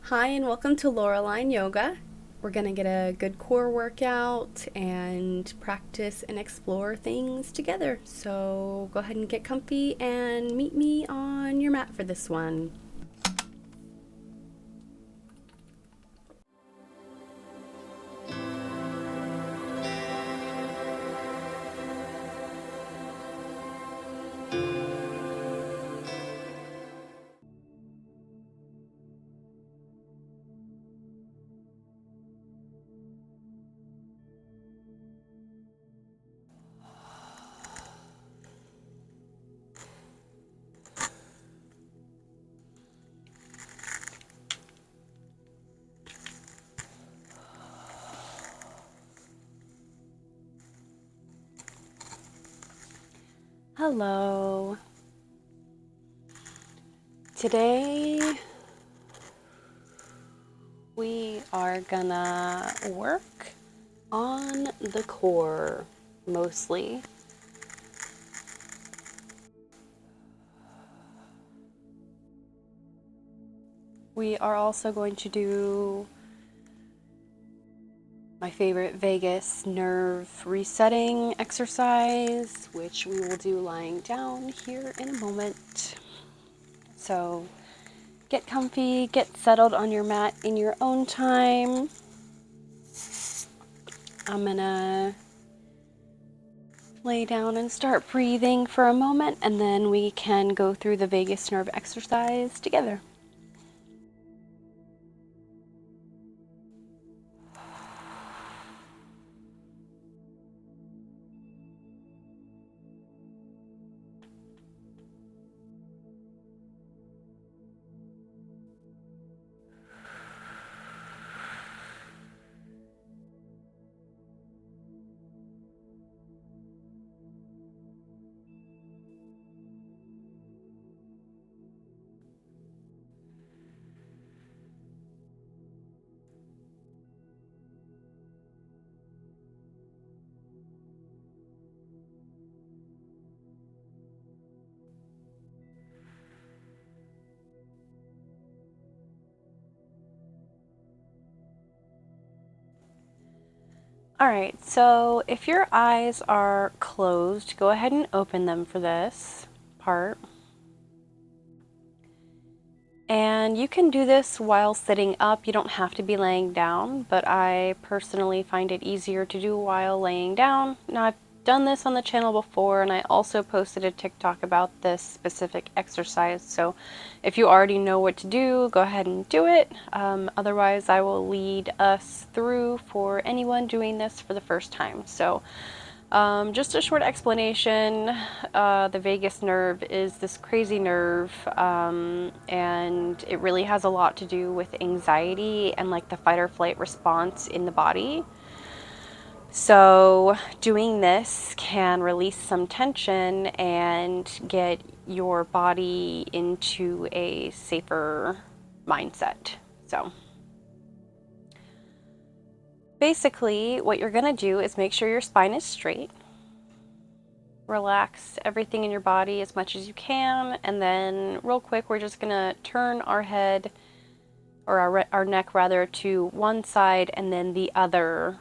Hi, and welcome to Lauralign Yoga. We're going to get a good core workout and practice and explore things together. So go ahead and get comfy and meet me on your mat for this one. Hello. Today we are gonna work on the core mostly. We are also going to do my favorite vagus nerve resetting exercise, which we will do lying down here in a moment. So get comfy, get settled on your mat in your own time. I'm gonna lay down and start breathing for a moment, and then we can go through the vagus nerve exercise together. All right, so if your eyes are closed, go ahead and open them for this part. And you can do this while sitting up. You don't have to be laying down, but I personally find it easier to do while laying down. Now, I've done this on the channel before, and I also posted a TikTok about this specific exercise. So if you already know what to do, go ahead and do it. Otherwise, I will lead us through for anyone doing this for the first time. So just a short explanation. The vagus nerve is this crazy nerve, and it really has a lot to do with anxiety and like the fight or flight response in the body. So doing this can release some tension and get your body into a safer mindset. So basically, what you're going to do is make sure your spine is straight. Relax everything in your body as much as you can, and then real quick, we're just going to turn our head, or our neck rather, to one side and then the other.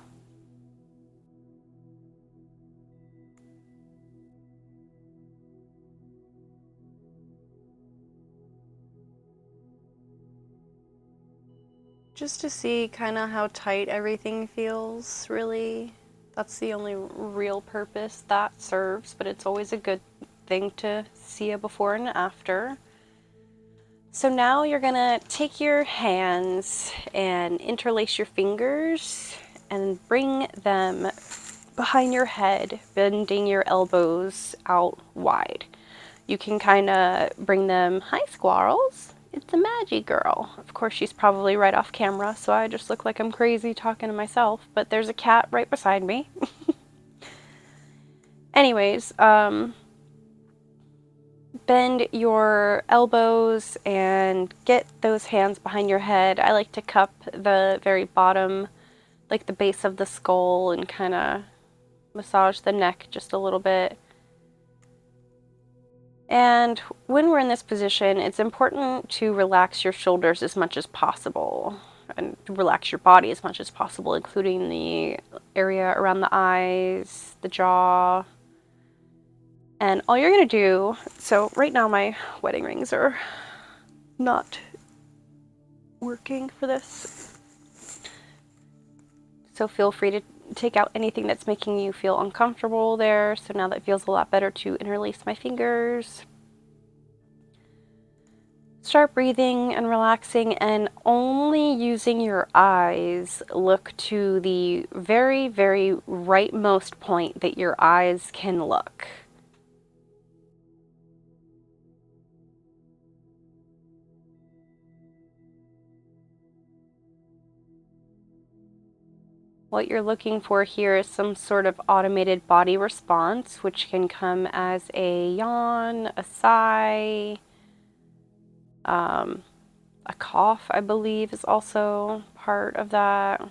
Just to see kind of how tight everything feels, really. That's the only real purpose that serves, but it's always a good thing to see a before and after. So now you're gonna take your hands and interlace your fingers and bring them behind your head, bending your elbows out wide. You can kind of bring them, hi squirrels, it's a Maggie girl. Of course, she's probably right off camera, so I just look like I'm crazy talking to myself, but there's a cat right beside me. Anyways, bend your elbows and get those hands behind your head. I like to cup the very bottom, like the base of the skull, and kind of massage the neck just a little bit. And when we're in this position, it's important to relax your shoulders as much as possible and relax your body as much as possible, including the area around the eyes, the jaw. And all you're going to do, so right now my wedding rings are not working for this. So feel free to take out anything that's making you feel uncomfortable there. So now that feels a lot better to interlace my fingers. Start breathing and relaxing, and only using your eyes. Look to the very, very rightmost point that your eyes can look. What you're looking for here is some sort of automated body response, which can come as a yawn, a sigh, a cough, I believe, is also part of that.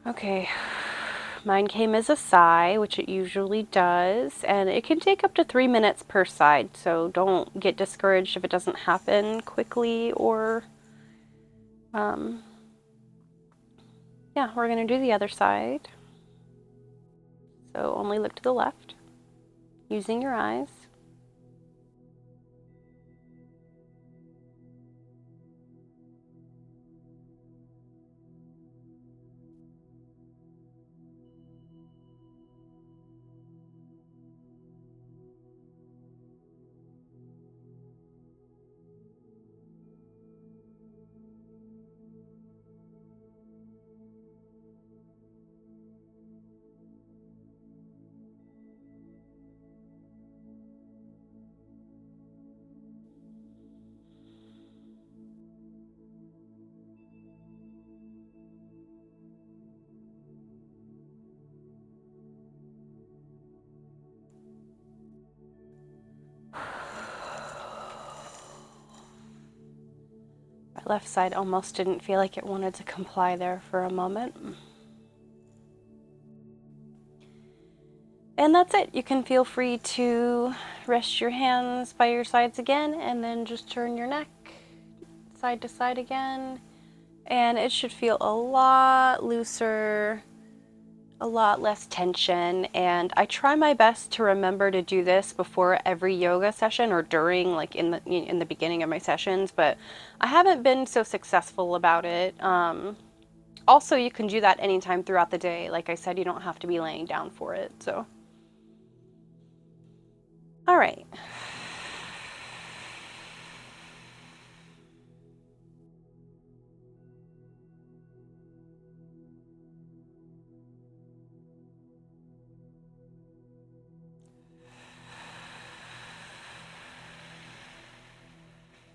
Okay, mine came as a sigh, which it usually does, and it can take up to 3 minutes per side, so don't get discouraged if it doesn't happen quickly, or, yeah, we're going to do the other side. So only look to the left, using your eyes. My left side almost didn't feel like it wanted to comply there for a moment. And that's it. You can feel free to rest your hands by your sides again, and then just turn your neck side to side again. And it should feel a lot looser, a lot less tension. And I try my best to remember to do this before every yoga session, or during, like in the beginning of my sessions, but I haven't been so successful about it. Also, you can do that anytime throughout the day. Like I said, you don't have to be laying down for it. So, all right.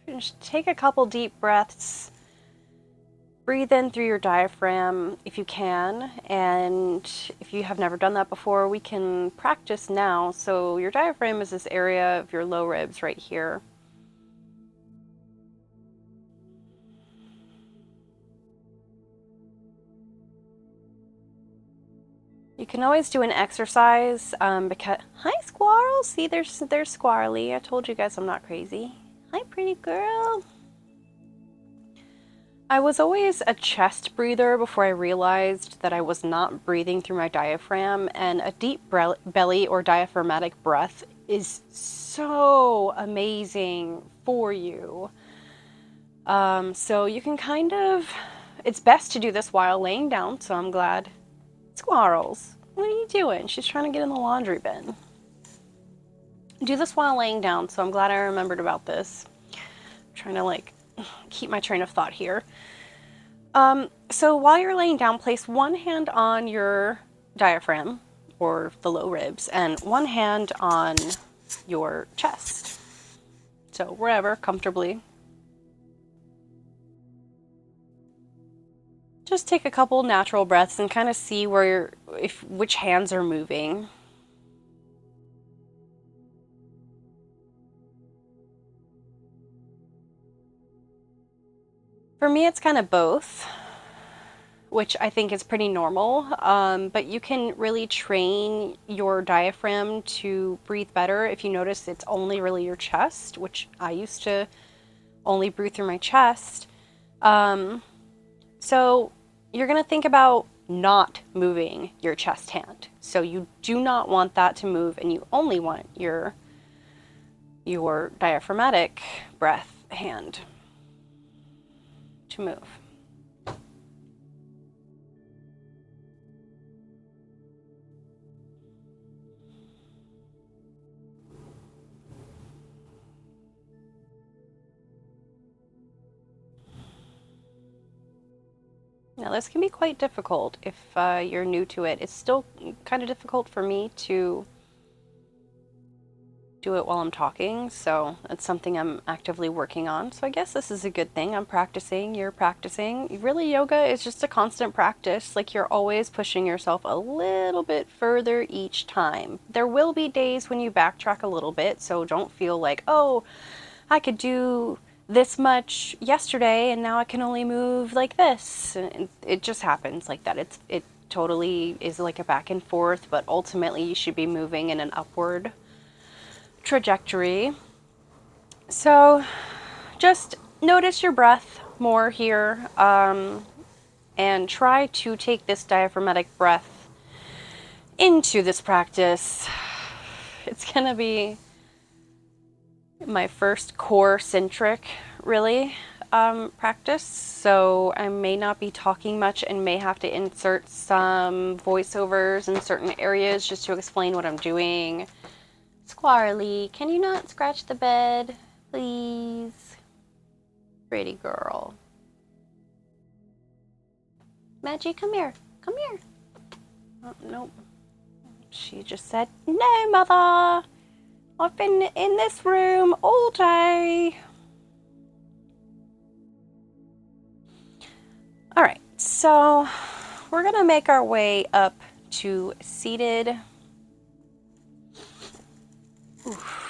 Just take a couple deep breaths. Breathe in through your diaphragm if you can, and if you have never done that before, we can practice now. So your diaphragm is this area of your low ribs right here. You can always do an exercise because, hi squirrel, see there's squirrely. I told you guys I'm not crazy. Hi pretty girl. I was always a chest breather before I realized that I was not breathing through my diaphragm, and a deep belly or diaphragmatic breath is so amazing for you. So you can kind of, it's best to do this while laying down, so I'm glad. Squirrels, what are you doing? She's trying to get in the laundry bin. Do this while laying down, so I'm glad I remembered about this. I'm trying to like keep my train of thought here. So while you're laying down, place one hand on your diaphragm or the low ribs and one hand on your chest. So wherever, comfortably. just take a couple natural breaths and kind of see where which hands are moving. For me, it's kind of both, which I think is pretty normal, but you can really train your diaphragm to breathe better. If you notice, it's only really your chest, which I used to only breathe through my chest. So you're going to think about not moving your chest hand. So you do not want that to move, and you only want your diaphragmatic breath hand to move. Now this can be quite difficult if you're new to it. It's still kind of difficult for me to do it while I'm talking, so it's something I'm actively working on. So I guess this is a good thing. I'm practicing, you're practicing. Really, yoga is just a constant practice. Like, you're always pushing yourself a little bit further each time. There will be days when you backtrack a little bit, so don't feel like, oh, I could do this much yesterday and now I can only move like this. It just happens like that. It totally is like a back and forth, but ultimately you should be moving in an upward trajectory. So just notice your breath more here, and try to take this diaphragmatic breath into this practice. It's gonna be my first core centric really practice, so I may not be talking much and may have to insert some voiceovers in certain areas just to explain what I'm doing. Squirrely, can you not scratch the bed, please? Pretty girl. Maggie, come here. Come here. Oh, nope. She just said, no, mother. I've been in this room all day. All right, so we're gonna make our way up to seated. Oof.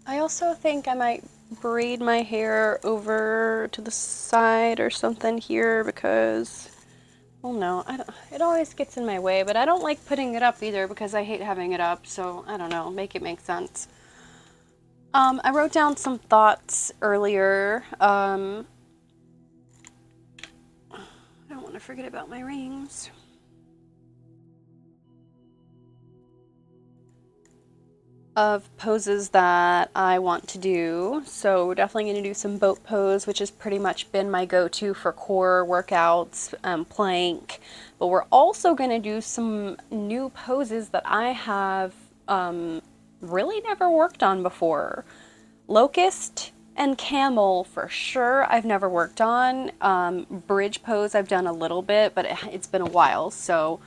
I also think I might braid my hair over to the side or something here because, well, no, it always gets in my way, but I don't like putting it up either because I hate having it up, so I don't know, make it make sense. I wrote down some thoughts earlier. I don't want to forget about my rings. Of poses that I want to do. So we're definitely going to do some boat pose, which has pretty much been my go-to for core workouts, plank, but we're also going to do some new poses that I have really never worked on before. Locust and camel for sure I've never worked on. Bridge pose I've done a little bit, but it's been a while. So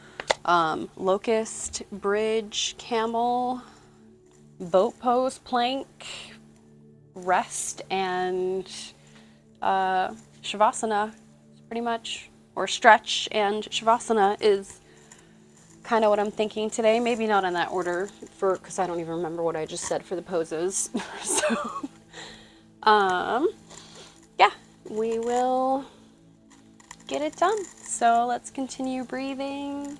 locust, bridge, camel, boat pose, plank, rest, and shavasana pretty much, or stretch and shavasana is kind of what I'm thinking today. Maybe not in that order because I don't even remember what I just said for the poses. So yeah, we will get it done. So let's continue breathing.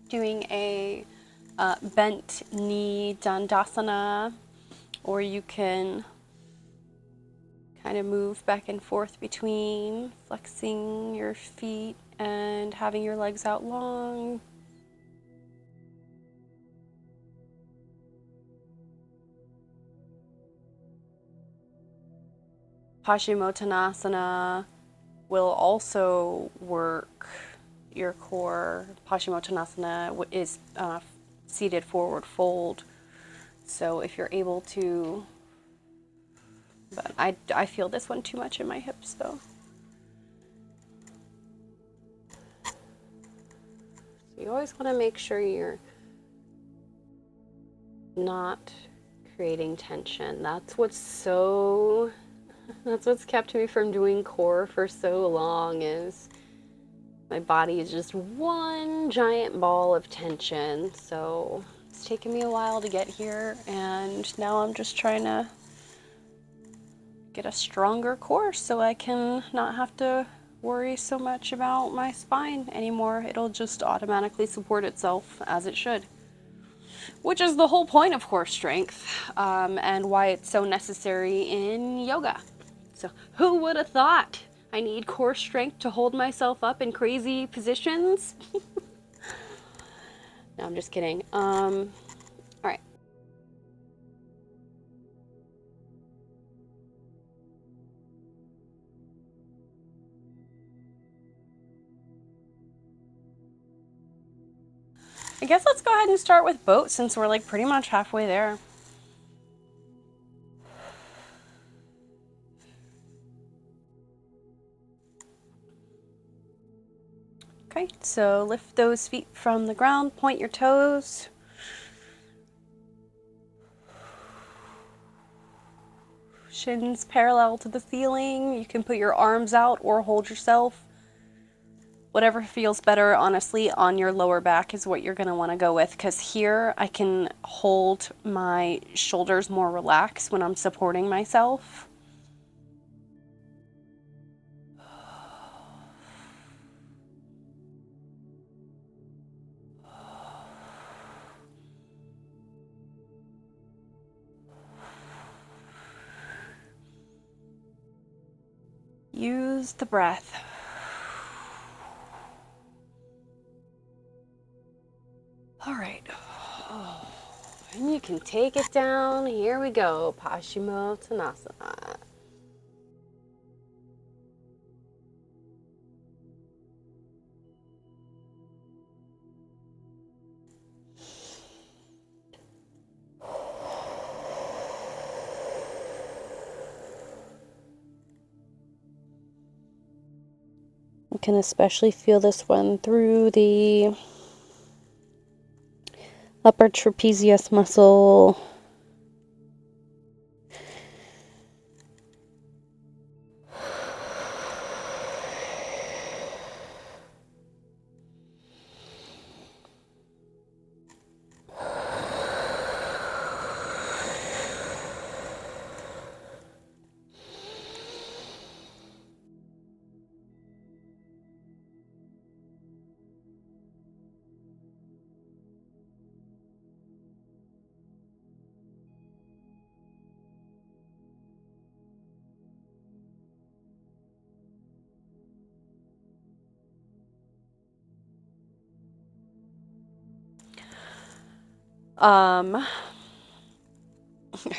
Doing a bent knee dandasana, or you can kind of move back and forth between flexing your feet and having your legs out long. Paschimottanasana will also work your core. Paschimottanasana is seated forward fold. So if you're able to But I feel this one too much in my hips though. So you always want to make sure you're not creating tension. That's what's kept me from doing core for so long, is my body is just one giant ball of tension. So it's taken me a while to get here, and now I'm just trying to get a stronger core so I can not have to worry so much about my spine anymore. It'll just automatically support itself as it should. Which is the whole point of core strength, and why it's so necessary in yoga. So who would have thought I need core strength to hold myself up in crazy positions? No, I'm just kidding. All right. I guess let's go ahead and start with boat, since we're like pretty much halfway there. Okay, so lift those feet from the ground, point your toes. Shins parallel to the ceiling. You can put your arms out or hold yourself. Whatever feels better, honestly, on your lower back is what you're going to want to go with, because here I can hold my shoulders more relaxed when I'm supporting myself. Use the breath. All right. And you can take it down. Here we go. Paschimottanasana. You can especially feel this one through the upper trapezius muscle. I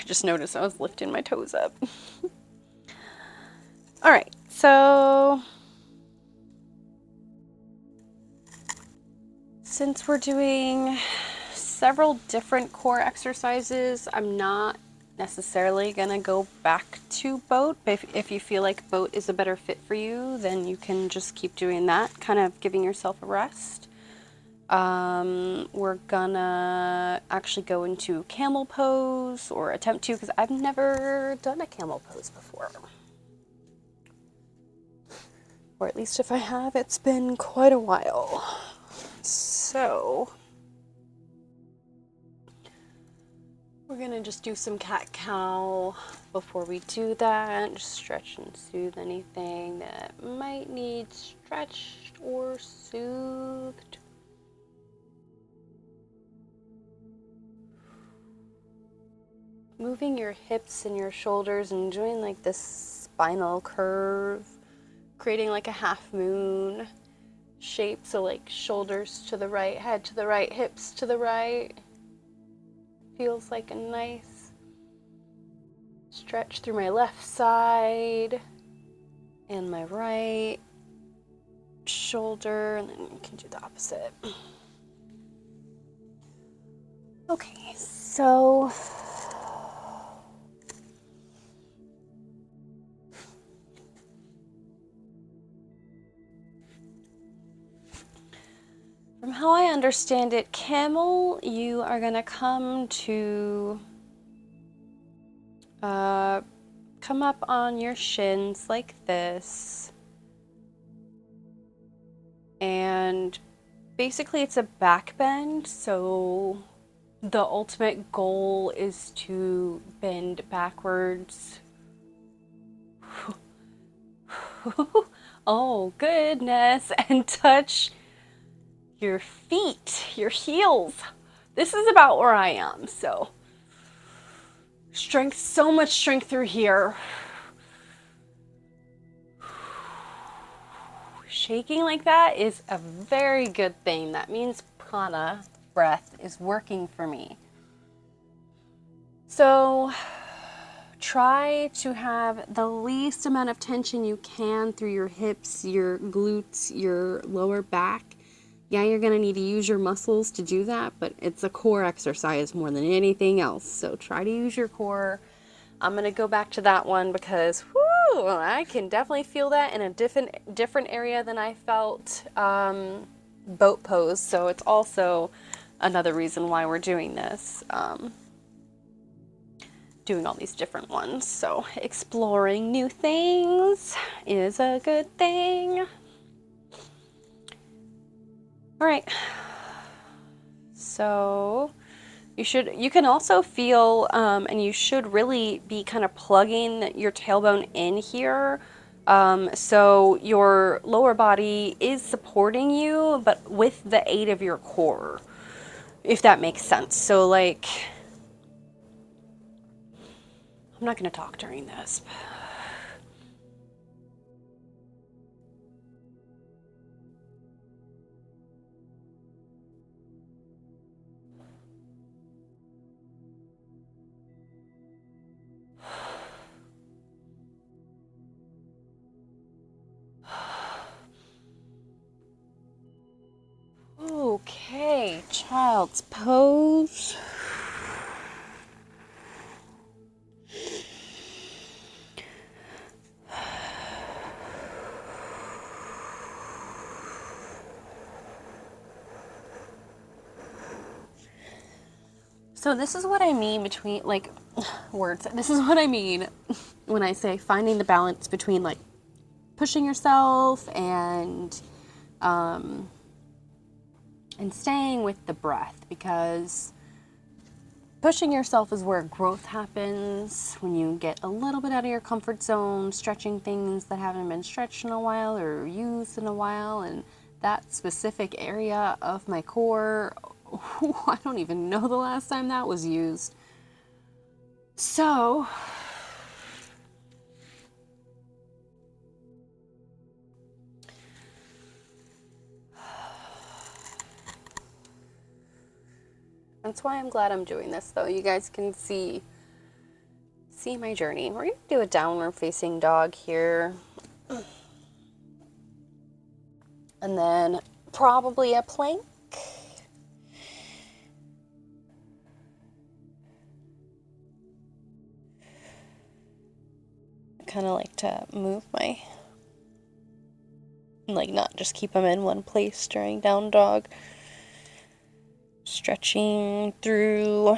just noticed I was lifting my toes up. All right, so since we're doing several different core exercises, I'm not necessarily gonna go back to boat, but if you feel like boat is a better fit for you, then you can just keep doing that, kind of giving yourself a rest. We're gonna actually go into camel pose, or attempt to, because I've never done a camel pose before. Or at least if I have, it's been quite a while. So we're gonna just do some cat-cow before we do that. Just stretch and soothe anything that might need stretched or soothed. Moving your hips and your shoulders and doing like this spinal curve, creating like a half moon shape. So like shoulders to the right, head to the right, hips to the right. Feels like a nice stretch through my left side and my right shoulder, and then you can do the opposite. Okay, so From how I understand it, camel, you are gonna come to come up on your shins like this, and basically it's a back bend, so the ultimate goal is to bend backwards. Oh goodness, and touch your feet, your heels. This is about where I am, so strength, so much strength through here. Shaking like that is a very good thing. That means prana, breath, is working for me. So try to have the least amount of tension you can through your hips, your glutes, your lower back. Yeah, you're going to need to use your muscles to do that, but it's a core exercise more than anything else. So try to use your core. I'm going to go back to that one because, whoo, I can definitely feel that in a different area than I felt boat pose. So it's also another reason why we're doing this. Doing all these different ones. So exploring new things is a good thing. All right. So you can also feel, and you should really be kind of plugging your tailbone in here. So your lower body is supporting you, but with the aid of your core, if that makes sense. So like, I'm not going to talk during this. Okay, child's pose. So this is what I mean between, like, words. This is what I mean when I say finding the balance between, like, pushing yourself and staying with the breath, because pushing yourself is where growth happens, when you get a little bit out of your comfort zone, stretching things that haven't been stretched in a while or used in a while, and that specific area of my core, I don't even know the last time that was used. So that's why I'm glad I'm doing this, though. You guys can see my journey. We're going to do a downward facing dog here. And then probably a plank. I kind of like to move my, like, not just keep them in one place during down dog. Stretching through.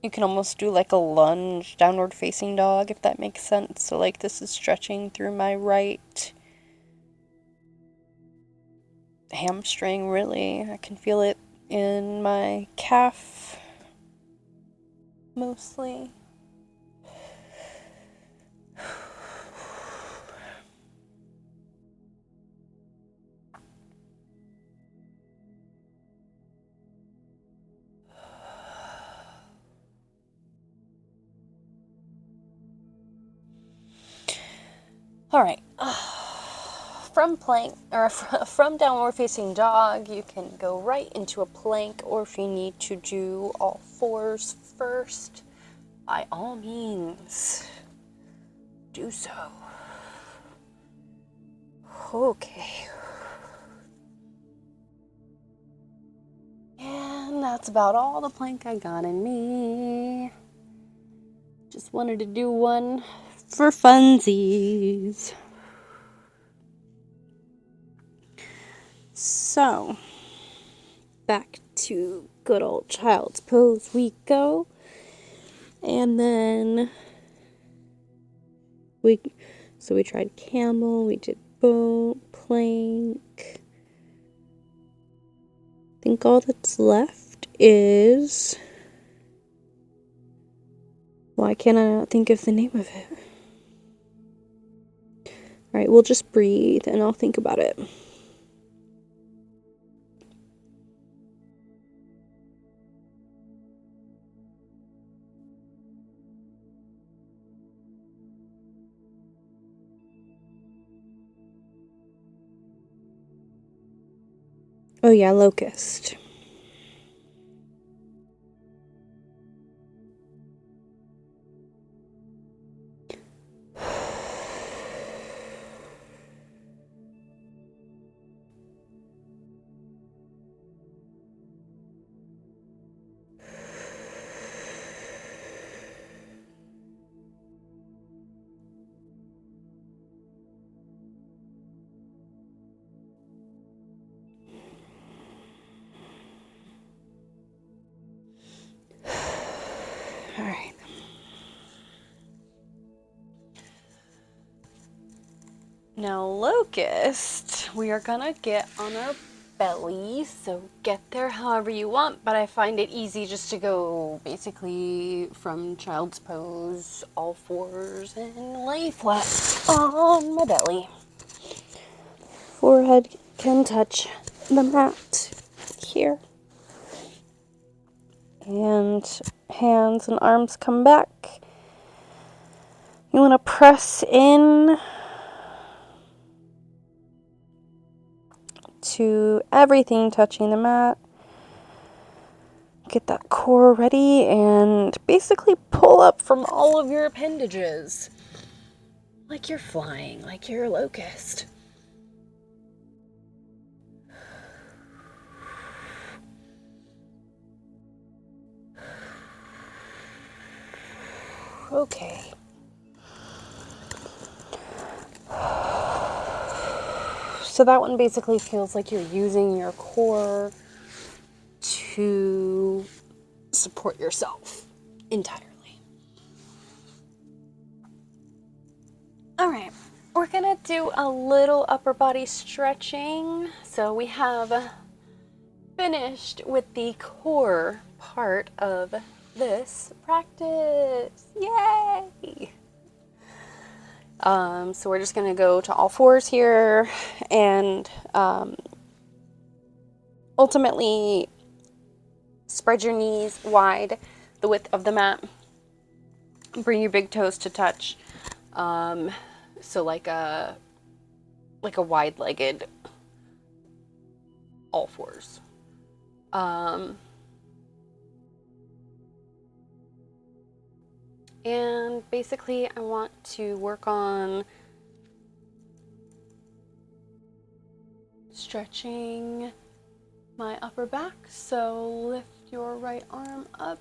You can almost do like a lunge downward facing dog, if that makes sense. So like this is stretching through my right hamstring, really. I can feel it in my calf mostly. All right. From plank, or from downward facing dog, you can go right into a plank, or if you need to do all fours first, by all means, do so. Okay. And that's about all the plank I got in me. Just wanted to do one for funsies. So, back to good old child's pose we go. And then we tried camel, we did boat, plank. I think all that's left is, why can't I not think of the name of it? Alright, we'll just breathe and I'll think about it. Oh yeah, locust. Alright. Now, locust, we are gonna get on our belly, so get there however you want, but I find it easy just to go basically from child's pose, all fours, and lay flat on my belly. Forehead can touch the mat here. And hands and arms come back. You want to press in to everything touching the mat. Get that core ready and basically pull up from all of your appendages. Like you're flying, like you're a locust. Okay. So that one basically feels like you're using your core to support yourself entirely. All right, we're gonna do a little upper body stretching. So we have finished with the core part of this practice. Yay! So we're just gonna go to all fours here and ultimately spread your knees wide, the width of the mat. Bring your big toes to touch. So like a wide-legged all fours. And basically I want to work on stretching my upper back. So lift your right arm up.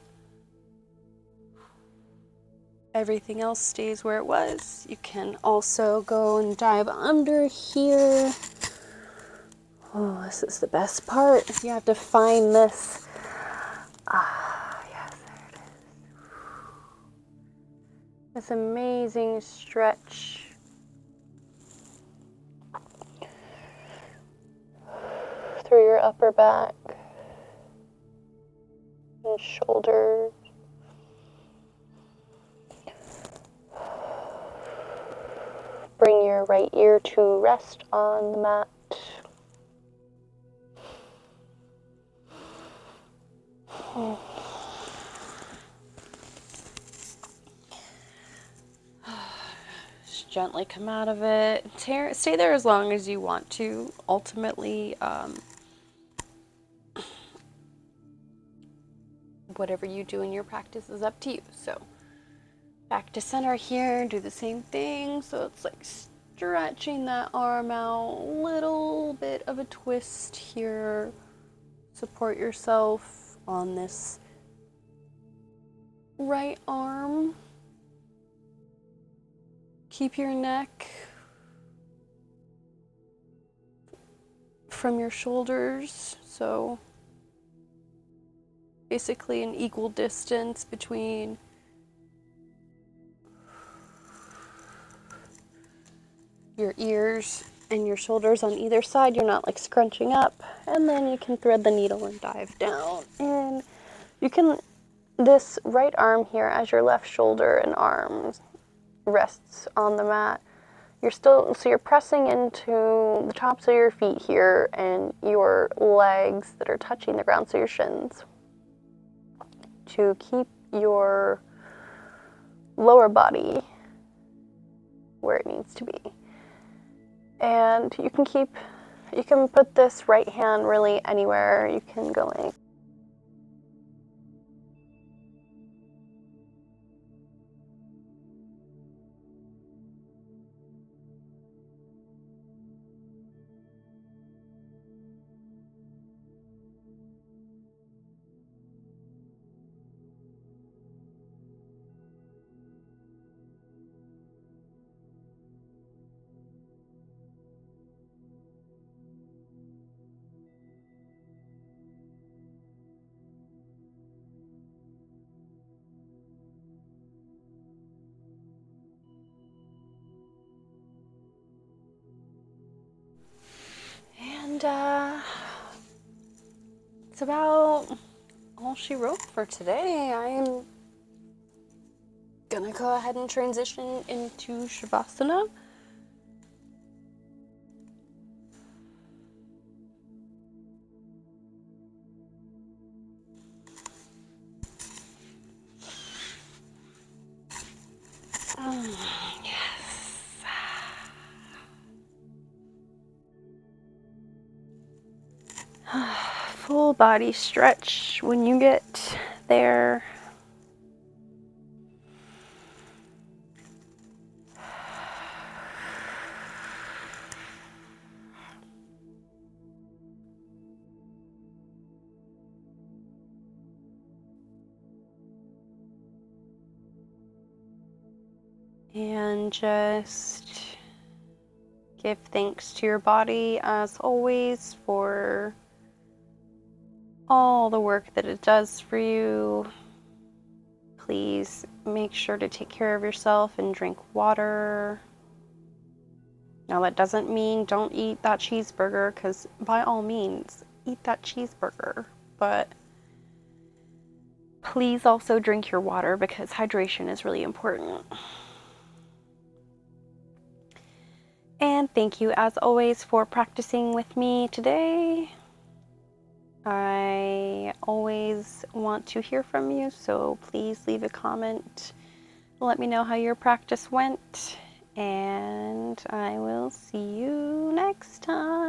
Everything else stays where it was. You can also go and dive under here. Oh, this is the best part. You have to find this. Ah, yes, there it is. This amazing stretch. Through your upper back and shoulders. Bring your right ear to rest on the mat. Just gently come out of it. Stay there as long as you want to. Ultimately, whatever you do in your practice is up to you. So back to center here, do the same thing. So it's like stretching that arm out, little bit of a twist here. Support yourself on this right arm. Keep your neck from your shoulders. So basically an equal distance between your ears and your shoulders on either side. You're not like scrunching up. And then you can thread the needle and dive down. And you can, this right arm here as your left shoulder and arm rests on the mat. So you're pressing into the tops of your feet here and your legs that are touching the ground, so your shins, to keep your lower body where it needs to be. And you can put this right hand really anywhere. You can go like, and it's about all she wrote for today. I'm gonna go ahead and transition into Shavasana. Yes. Full body stretch when you get there. And just give thanks to your body, as always, for all the work that it does for you. Please make sure to take care of yourself and drink water. Now, that doesn't mean don't eat that cheeseburger, because by all means, eat that cheeseburger. But please also drink your water, because hydration is really important. And thank you, as always, for practicing with me today. I always want to hear from you, so please leave a comment. Let me know how your practice went, and I will see you next time.